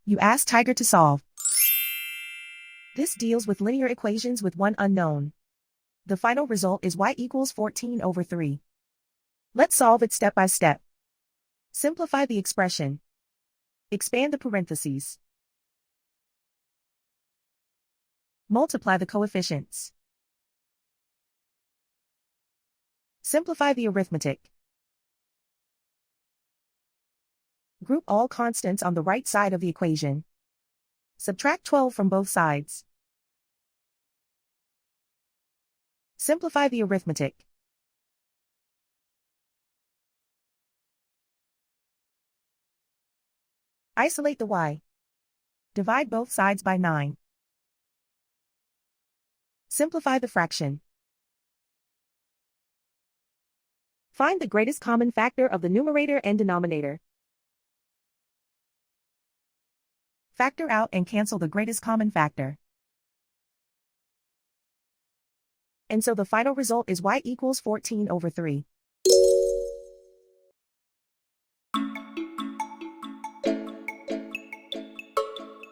You ask Tiger to solve. This deals with linear equations with one unknown. The final result is y equals 14 over 3. Let's solve it step by step. Simplify the expression. Expand the parentheses. Multiply the coefficients. Simplify the arithmetic. Group all constants on the right side of the equation. Subtract 12 from both sides. Simplify the arithmetic. Isolate the y. Divide both sides by 9. Simplify the fraction. Find the greatest common factor of the numerator and denominator. Factor out and cancel the greatest common factor. And so the final result is y equals 14 over 3.